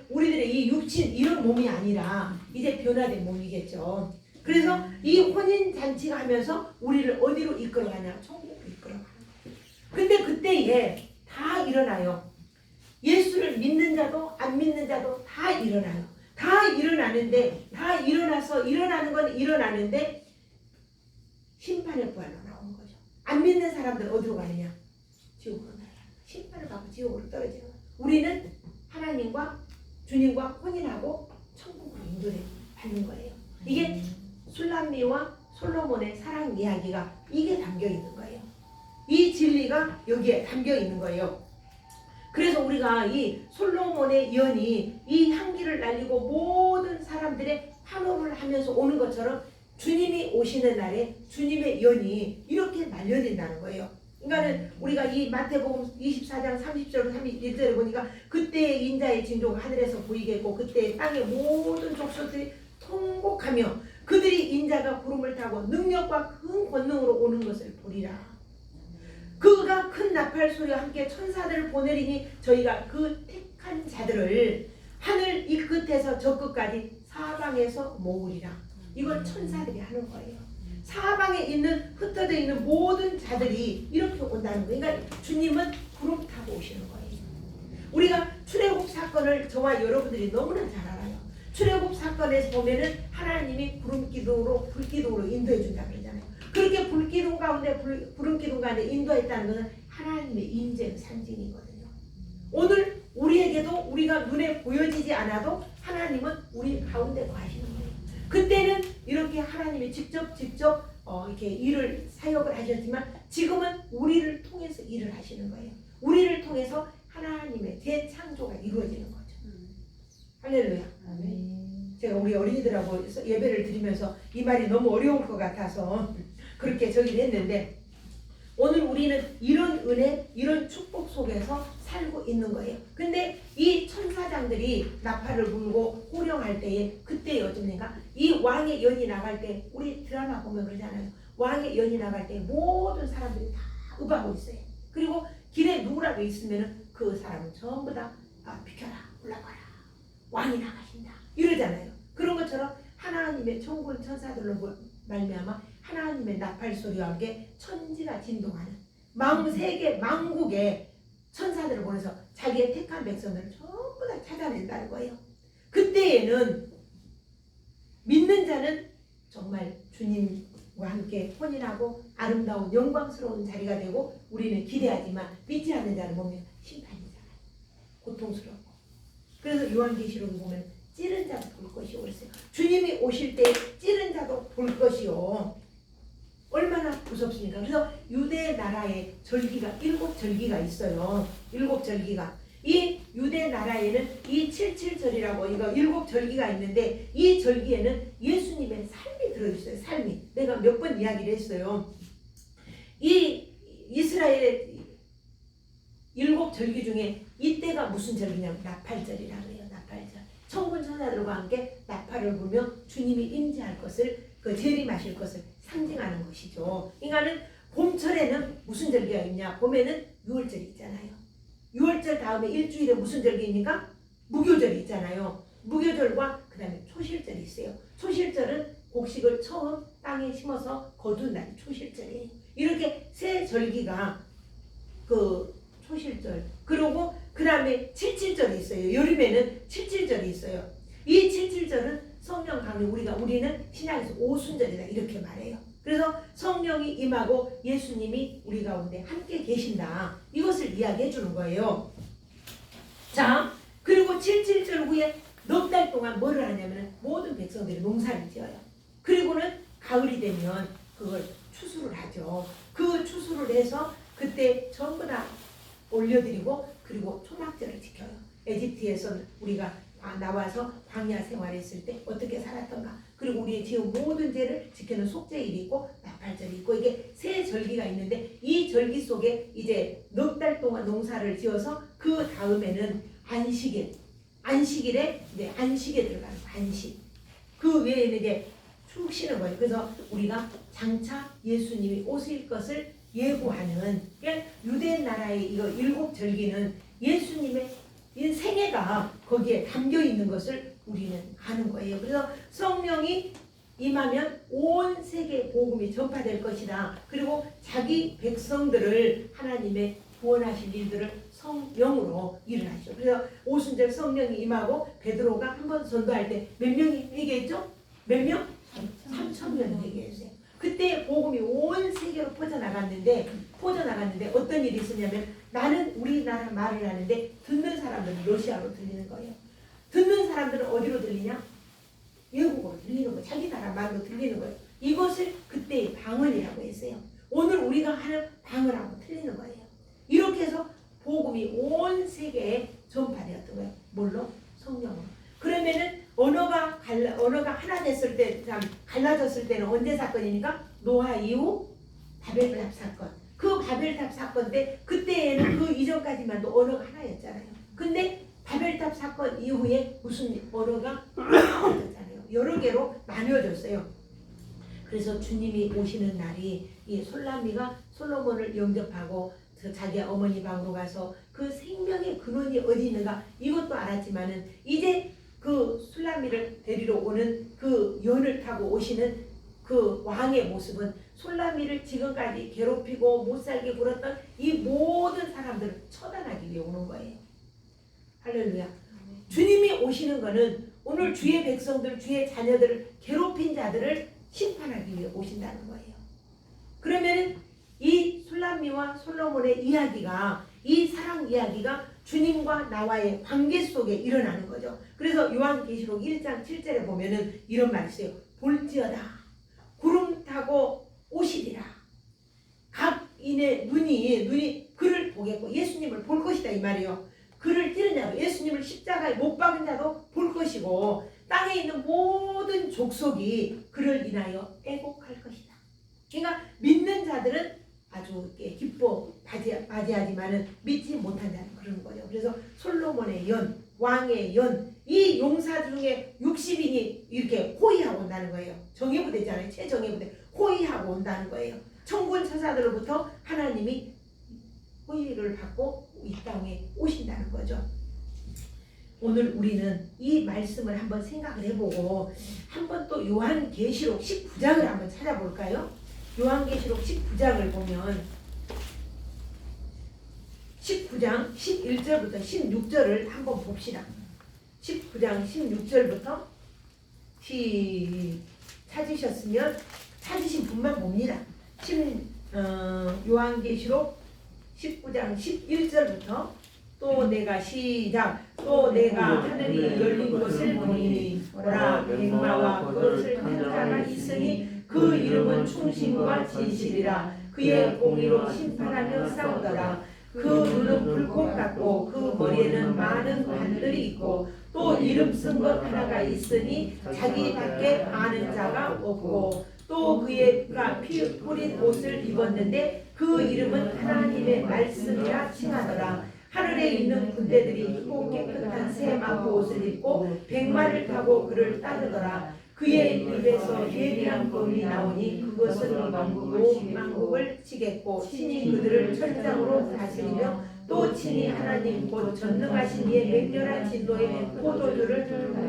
우리들의 이 육신 이런 몸이 아니라 이제 변화된 몸이겠죠. 그래서 이 혼인잔치가 하면서 우리를 어디로 이끌어가냐? 천국으로 이끌어가는 거예요. 근데 그때에 다 일어나요. 예수를 믿는 자도 안 믿는 자도 다 일어나요. 다 일어나는데 다 일어나서 일어나는 건 일어나는데 심판의 부활로 나오는 거죠. 안 믿는 사람들 어디로 가느냐? 지옥으로 나가요. 심판을 받고 지옥으로 떨어지는 거예요. 우리는 하나님과 주님과 혼인하고 천국으로 인도받는 거예요. 이게 술람미와 솔로몬의 사랑 이야기가 이게 담겨 있는 거예요. 이 진리가 여기에 담겨 있는 거예요. 그래서 우리가 이 솔로몬의 연이 이 향기를 날리고 모든 사람들의 환호를 하면서 오는 것처럼 주님이 오시는 날에 주님의 연이 이렇게 날려진다는 거예요. 그러니까는 우리가 이 마태복음 24장 30절 31절에 보니까 그때의 인자의 징조가 하늘에서 보이겠고 그때 땅의 모든 족속들이 통곡하며 그들이 인자가 구름을 타고 능력과 큰 권능으로 오는 것을 보리라. 그가 큰 나팔 소리와 함께 천사들을 보내리니 저희가 그 택한 자들을 하늘 이 끝에서 저 끝까지 사방에서 모으리라. 이걸 천사들이 하는 거예요. 사방에 흩어져 있는 모든 자들이 이렇게 온다는 거예요. 그러니까 주님은 구름 타고 오시는 거예요. 우리가 출애굽 사건을 저와 여러분들이 너무나 잘 알아요. 출애굽 사건에서 보면은 하나님이 불기둥으로 인도해 준다 그러잖아요. 그렇게 불기둥 가운데 구름 가운데 인도했다는 것은 하나님의 인재의 상징이거든요. 오늘 우리에게도 우리가 눈에 보여지지 않아도 하나님은 우리 가운데 거하시는 거예요. 그때는 이렇게 하나님이 직접 이렇게 사역을 하셨지만 지금은 우리를 통해서 일을 하시는 거예요. 우리를 통해서 하나님의 재창조가 이루어지는 거죠. 할렐루야. 아멘. 제가 우리 어린이들하고 예배를 드리면서 이 말이 너무 어려울 것 같아서 그렇게 저기를 했는데, 오늘 우리는 이런 은혜, 이런 축복 속에서 살고 있는 거예요. 근데 이 천사장들이 나팔을 불고 호령할 때에, 그때 어떻습니까? 이 왕의 연이 나갈 때, 우리 드라마 보면 그러잖아요. 왕의 연이 나갈 때 모든 사람들이 다 의하고 있어요. 그리고 길에 누구라도 있으면은 그 사람은 전부 다 비켜라, 올라가라, 왕이 나가신다 이러잖아요. 그런 것처럼 하나님의 천군 천사들로 말미암아 하나님의 나팔 소리와 함께 천지가 진동하는 세계 만국의 천사들을 보내서 자기의 택한 백성들을 전부 다 찾아낸다는 거예요. 그때에는 믿는 자는 정말 주님과 함께 혼인하고 아름다운 영광스러운 자리가 되고, 우리는 기대하지만 믿지 않는 자는 보면 심판이잖아요. 고통스럽고. 그래서 요한계시록에 보면 찌른 자도 볼 것이요 그랬어요. 주님이 오실 때 찌른 자도 볼 것이요. 얼마나 무섭습니까? 그래서 유대 나라에 절기가 7절기가 있어요. 7절기가. 이 유대 나라에는 이 77절이라고 이거 7절기가 있는데, 이 절기에는 예수님의 삶이 들어있어요. 삶이. 내가 몇 번 이야기를 했어요. 이 이스라엘의 7절기 중에 이때가 무슨 절기냐면 나팔절이라고 해요. 나팔절. 천군 천사들과 함께 나팔을 불며 주님이 임재할 것을, 그 재림하실 것을 상징하는 것이죠. 그러니까는 봄철에는 무슨 절기가 있냐? 봄에는 6월절이 있잖아요. 6월절 다음에 일주일에 무슨 절기입니까? 무교절이 있잖아요. 무교절과 그 다음에 초실절이 있어요. 초실절은 곡식을 처음 땅에 심어서 거둔 날이 초실절이에요. 이렇게 세 절기가 그 초실절, 그리고 그 다음에 77절이 있어요. 여름에는 77절이 있어요. 이 77절은 성령 강림, 우리는 신약에서 오순절이다 이렇게 말해요. 그래서 성령이 임하고 예수님이 우리 가운데 함께 계신다, 이것을 이야기해 주는 거예요. 자, 그리고 77절 후에 넉 달 동안 뭐를 하냐면 모든 백성들이 농사를 지어요. 그리고는 가을이 되면 그걸 추수를 하죠. 그 추수를 해서 그때 전부 다 올려드리고, 그리고 초막절을 지켜요. 에집트에서 우리가 나와서 광야 생활했을 때 어떻게 살았던가, 그리고 우리의 지은 모든 죄를 지키는 속죄일이 있고 나팔절이 있고, 이게 세 절기가 있는데, 이 절기 속에 이제 넉 달 동안 농사를 지어서 그 다음에는 안식일에 이제 안식에 들어가는 거, 안식. 그 외에는 이제 쭉 쉬는 거예요. 그래서 우리가 장차 예수님이 오실 것을 예고하는, 그러니까 유대 나라의 이거 7절기는 예수님의 이 생애가 거기에 담겨 있는 것을 우리는 아는 거예요. 그래서 성령이 임하면 온 세계 복음이 전파될 것이다. 그리고 자기 백성들을 하나님의 구원하실 일들을 성령으로 일을 하죠. 그래서 오순절 성령이 임하고 베드로가 한 번 전도할 때 몇 명이 회개했죠? 몇 명? 3,000명 회개했어요. 그때 복음이 온 세계로 퍼져나갔는데 어떤 일이 있었냐면, 나는 우리나라 말을 하는데 듣는 사람들은 러시아로 들리는 거예요. 듣는 사람들은 어디로 들리냐? 외국어로 들리는 거예요. 자기 나라 말로 들리는 거예요. 이것을 그때의 방언이라고 했어요. 오늘 우리가 하는 방언하고 틀리는 거예요. 이렇게 해서 복음이 온 세계에 전파되었던 거예요. 뭘로? 성령으로. 그러면은 언어가 하나 됐을 때, 갈라졌을 때는 언제 사건입니까? 노아 이후 바벨탑 사건. 그 바벨탑 사건 때, 그때에는 그 이전까지만도 언어가 하나였잖아요. 근데 바벨탑 사건 이후에 무슨 언어가 나눠졌잖아요. 여러 개로 나뉘어졌어요. 그래서 주님이 오시는 날이, 이 솔라미가 솔로몬을 영접하고 자기 어머니 방으로 가서 그 생명의 근원이 어디 있는가 이것도 알았지만은, 이제 그 술라미를 데리러 오는 그 연을 타고 오시는 그 왕의 모습은 술라미를 지금까지 괴롭히고 못살게 굴었던 이 모든 사람들을 처단하기 위해 오는 거예요. 할렐루야. 주님이 오시는 거는 오늘 주의 백성들, 주의 자녀들을 괴롭힌 자들을 심판하기 위해 오신다는 거예요. 그러면은 이 술라미와 솔로몬의 이야기가, 이 사랑 이야기가 주님과 나와의 관계 속에 일어나는 거죠. 그래서 요한계시록 1장 7절에 보면은 이런 말이 있어요. 볼지어다 구름 타고 오시리라. 각 인의 눈이 그를 보겠고, 예수님을 볼 것이다 이 말이에요. 그를 찌른 자도, 예수님을 십자가에 못 박은 자도 볼 것이고, 땅 땅에 있는 모든 족속이 그를 인하여 애곡할 것이다. 그러니까 믿는 자들은 아주 기뻐 맞이하지만은 믿지 못한 자는 그런 거죠. 그래서 솔로몬의 연, 왕의 연, 이 용사 중에 60인이 이렇게 호위하고 온다는 거예요. 정예부대잖아요. 최정예부대 호위하고 온다는 거예요. 천군 천사들로부터 하나님이 호위를 받고 이 땅에 오신다는 거죠. 오늘 우리는 이 말씀을 한번 생각을 해보고 한번 또 요한계시록 19장을 한번 찾아볼까요? 요한계시록 19장을 보면 19장 11절부터 16절을 한번 봅시다. 19장 16절부터 찾으셨으면 찾으신 분만 봅니다. 요한계시록 19장 11절부터 또 내가 시작 또 내가 하늘이 열린 것을 보니 보라 백마와 그것을 탄 자가 있으니 그 이름은 충신과 진실이라 그의 공의로 심판하며 싸우더라. 그 눈은 불꽃 같고 그 머리에는 많은 관들이 있고 또 이름 쓴 것 하나가 있으니 자기밖에 아는 자가 없고 또 그가 피 뿌린 옷을 입었는데 그 이름은 하나님의 말씀이라 칭하더라. 하늘에 있는 군대들이 희고 깨끗한 새 마구 옷을 입고 백마를 타고 그를 따르더라. 그의 입에서 예리한 검이 나오니 그것은 만국을 치겠고 친히 그들을 천장으로 다스리며 또 친히 하나님 곧 전능하신 이의 맹렬한 진노의 포도주를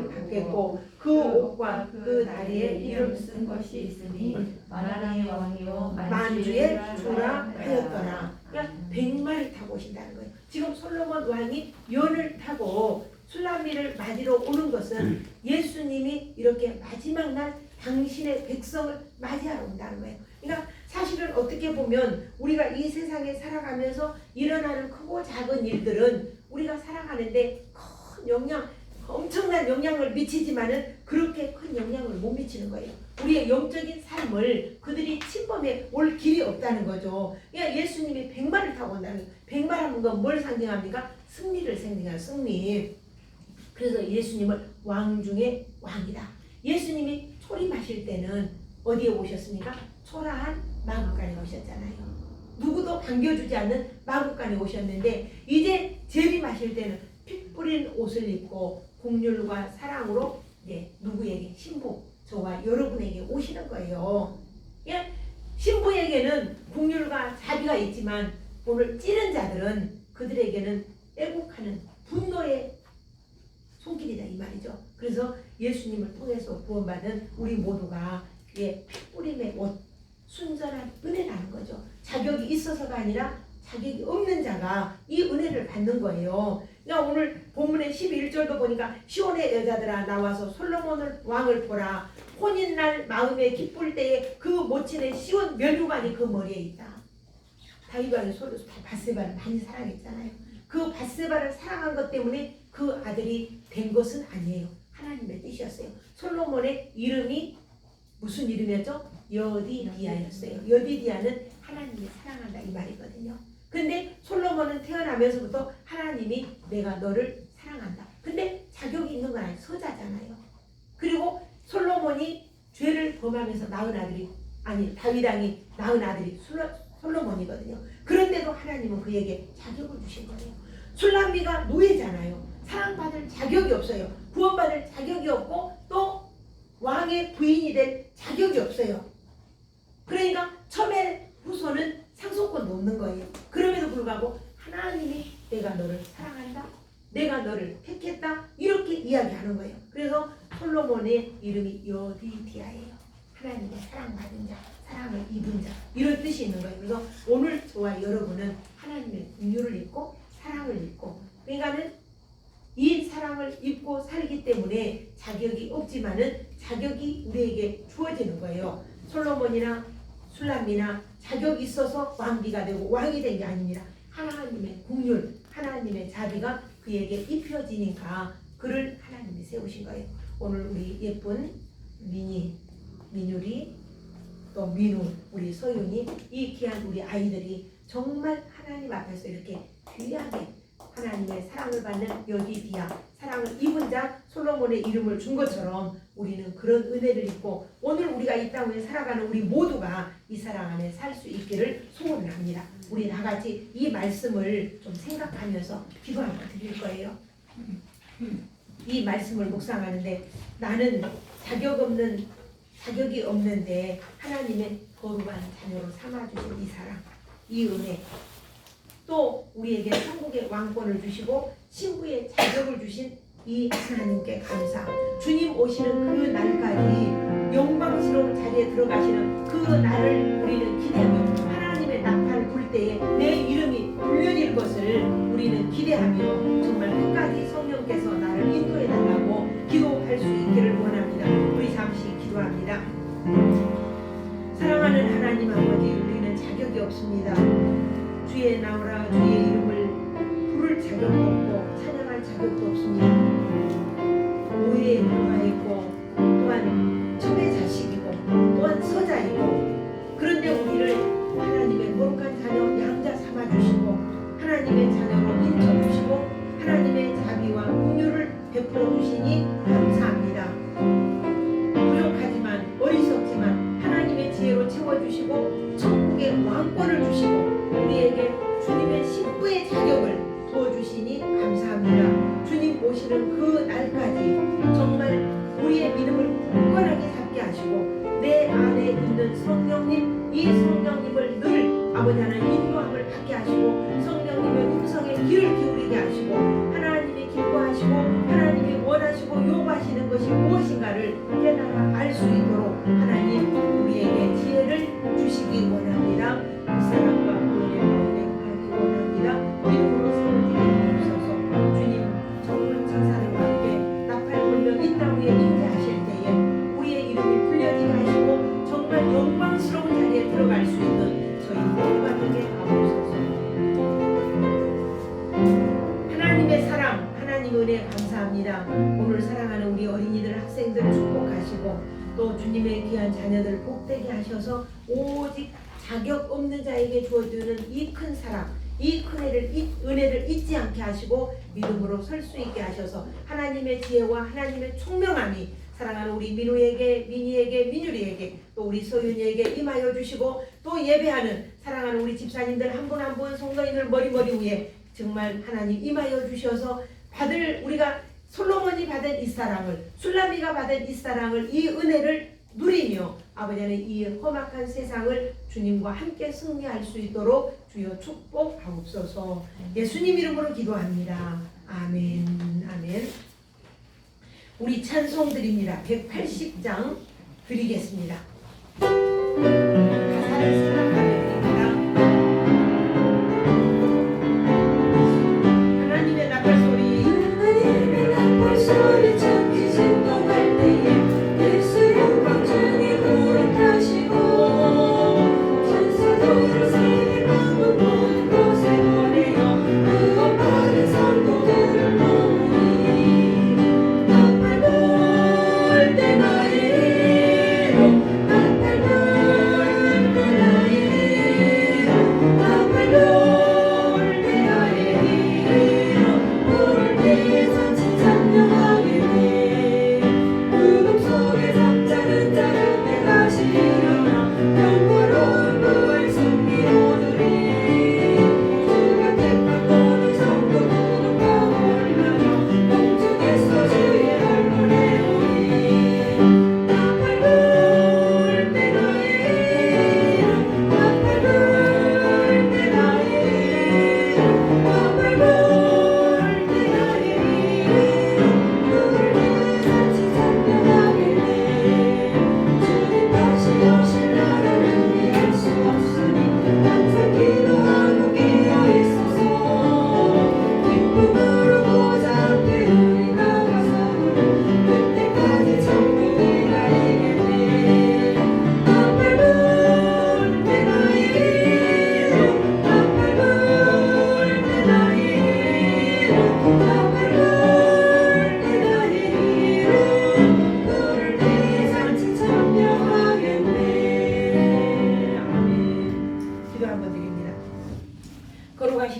받겠고 그 옷과 그 다리에 이름 쓴 것이 있으니 만왕의 왕이요 만주의 주라 하였더라. 그러니까 백마를 타고 오신다는 거예요. 지금 솔로몬 왕이 연을 타고 술라미를 맞이러 오는 것은 예수님이 이렇게 마지막 날 당신의 백성을 맞이하러 온다는 거예요. 그러니까 사실은 어떻게 보면 우리가 이 세상에 살아가면서 일어나는 크고 작은 일들은 우리가 살아가는데 큰 영향, 엄청난 영향을 미치지만은 그렇게 큰 영향을 못 미치는 거예요. 우리의 영적인 삶을 그들이 침범해 올 길이 없다는 거죠. 그러니까 예수님이 백마를 타고 온다는 거예요. 백마라는 건 뭘 상징합니까? 승리를 상징해요. 승리. 그래서 예수님을 왕 중에 왕이다. 예수님이 초리 마실 때는 어디에 오셨습니까? 초라한 마구간에 오셨잖아요. 누구도 반겨주지 않는 마구간에 오셨는데 이제 제비 마실 때는 피 뿌린 옷을 입고 긍휼과 사랑으로 누구에게? 신부, 저와 여러분에게 오시는 거예요. 예? 신부에게는 긍휼과 자비가 있지만 오늘 찌른 자들은 그들에게는 애국하는 분노의 손길이다 이 말이죠. 그래서 예수님을 통해서 구원받은 우리 모두가 피 뿌림의 옷, 순전한 은혜라는 거죠. 자격이 있어서가 아니라 자격이 없는 자가 이 은혜를 받는 거예요. 그러니까 오늘 본문의 11절도 보니까 시온의 여자들아 나와서 솔로몬 왕을 보라. 혼인날 마음에 기쁠 때에 그 모친의 시온 면류관이 그 머리에 있다. 다윗 왕이 밧세바를 많이 사랑했잖아요. 그 밧세바를 사랑한 것 때문에 그 아들이 된 것은 아니에요. 하나님의 뜻이었어요. 솔로몬의 이름이 무슨 이름이었죠? 여디디아였어요. 여디디아는 하나님이 사랑한다 이 말이거든요. 근데 솔로몬은 태어나면서부터 하나님이 내가 너를 사랑한다. 근데 자격이 있는 건 아니에요. 서자잖아요. 그리고 솔로몬이 죄를 범하면서 낳은 아들이 다윗 왕이 낳은 아들이 솔로몬이거든요. 그런데도 하나님은 그에게 자격을 주신 거예요. 술람미가 노예잖아요. 사랑받을 자격이 없어요. 구원받을 자격이 없고 또 왕의 부인이 될 자격이 없어요. 그러니까 첨의 후손은 상속권도 없는 거예요. 그럼에도 불구하고 하나님이 내가 너를 사랑한다. 내가 너를 택했다. 이렇게 이야기하는 거예요. 그래서 솔로몬의 이름이 여디디아예요. 하나님의 사랑받은 자, 사랑을 입은 자 이런 뜻이 있는 거예요. 그래서 오늘 저와 여러분은 하나님의 긍휼을 입고 사랑을 입고 그러니까는 이 사랑을 입고 살기 때문에 자격이 없지만은 자격이 우리에게 주어지는 거예요. 솔로몬이나 술람미나 자격이 있어서 왕비가 되고 왕이 된 게 아닙니다. 하나님의 긍휼, 하나님의 자비가 그에게 입혀지니까 그를 하나님이 세우신 거예요. 오늘 우리 예쁜 민율이 또 민우, 우리 서윤이 이 귀한 우리 아이들이 정말 하나님 앞에서 이렇게 귀하게 하나님의 사랑을 받는 여디디아, 사랑을 입은 자 솔로몬의 이름을 준 것처럼 우리는 그런 은혜를 입고 오늘 우리가 이 땅에 살아가는 우리 모두가 이 사랑 안에 살 수 있기를 소원을 합니다. 우리 다 같이 이 말씀을 좀 생각하면서 기도 한번 드릴 거예요. 이 말씀을 묵상하는데 나는 자격이 없는데 하나님의 거룩한 자녀로 삼아주신 이 사랑, 이 은혜, 또 우리에게 천국의 왕권을 주시고 신부의 자격을 주신 이 하나님께 감사. 주님 오시는 그 날까지 영광스러운 자리에 들어가시는 그 날을 우리는 기대하며 하나님의 나팔 불 때에 내 이름이 불려질 것을 우리는 기대하며 정말 끝까지 성령께서 나를 인도해 달라고 기도할 수 있기를 원합니다. 우리 잠시 기도합니다. 사랑하는 하나님 아버지, 우리는 자격이 없습니다. 주의 나오라 주의 이름을 부를 자격도 없고 찬양할 자격도 없습니다. 오해에 불과했고 또한 첩의 자식이고 또한 서자이고, 그런데 우리를 하나님의 거룩한 자녀 양자 삼아주시고 하나님의 자녀로 인쳐주시고 하나님의 자비와 긍휼을 베풀어 주시니 감사합니다. 부족하지만 어리석지만 하나님의 지혜로 채워주시고 천국의 왕권을 주시고 우리에게 주님의 신부의 자격을 부어주시니 감사합니다. 주님 오시는 그 날까지 정말 우리의 믿음을 굳건하게 잡게 하시고 내 안에 있는 성령님, 이 성령님을 늘 아버지 하나님 인도함을 받게 하시고 성령님의 음성에 귀를 기울이게 하시고 하나님이 기뻐하시고 하나님이 원하시고 요구하시는 것이 무엇인가를 깨달아 알 수 있도록 하나님 우리에게 지혜를 주시기 원합니다. 이 사랑과 은혜와 은행하기 원합니다. 믿음으로 세워지게 하옵소서. 주님 정말 천사들과 함께 나팔 불며 이 땅 위에 임재하실 때에 우리의 이름이 불려지게 하시고 정말 영광스러운 자리에 들어갈 수 있는 저희 모두가 되게 하옵소서. 하나님의 사랑, 하나님 은혜 감사합니다. 오늘 사랑하는 우리 어린이들, 학생들 축복하시고 또 주님의 귀한 자녀들 복되게 하셔서 오직 자격 없는 자에게 주어주는 이 큰 사랑, 이 큰 은혜를 잊지 않게 하시고 믿음으로 설 수 있게 하셔서 하나님의 지혜와 하나님의 총명함이 사랑하는 우리 민우에게, 민희에게, 민유리에게 또 우리 소윤이에게 임하여 주시고 또 예배하는 사랑하는 우리 집사님들 한 분 한 분 성도인들 머리 위에 정말 하나님 임하여 주셔서 우리가 솔로몬이 받은 이 사랑을, 술라미가 받은 이 사랑을, 이 은혜를 누리며 아버지 하나님 이 험악한 세상을 주님과 함께 승리할 수 있도록 주여 축복하옵소서. 예수님 이름으로 기도합니다. 아멘. 아멘. 우리 찬송 드립니다. 180장 드리겠습니다. 가사를 생각하며 드립니다. 하나님의 나팔 소리, 하나님의 나팔 소리 참기 진동할 때에 예수 영광 중에 거룩하시고 천사들을 세계 만국 모든 곳에 보내어 그 빠른 성도들을 모으니 나팔 불 때 너희로 나팔 불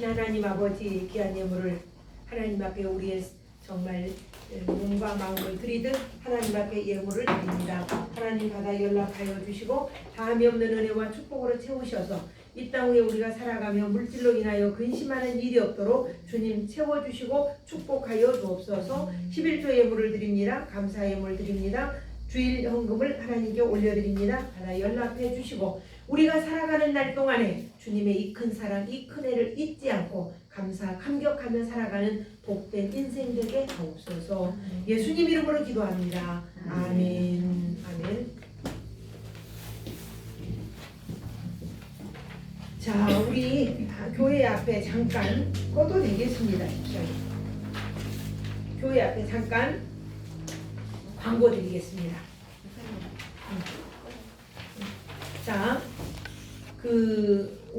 하나님 아버지 귀한 예물을 하나님 앞에 우리의 정말 몸과 마음을 드리듯 하나님 앞에 예물을 드립니다. 하나님 바다 연락하여 주시고 다함이 없는 은혜와 축복으로 채우셔서 이 땅 위에 우리가 살아가며 물질로 인하여 근심하는 일이 없도록 주님 채워주시고 축복하여 주옵소서. 11조 예물을 드립니다. 감사 예물 드립니다. 주일 헌금을 하나님께 올려드립니다. 바다 연락해 주시고 우리가 살아가는 날 동안에 주님의 이 큰 사랑, 이 큰 애를 잊지 않고 감사, 감격하며 살아가는 복된 인생 되게 하옵소서. 예수님 이름으로 기도합니다. 아멘. 아멘. 자, 우리 교회 앞에 잠깐 꺼도 되겠습니다. 집사님. 교회 앞에 잠깐 광고 드리겠습니다. 자,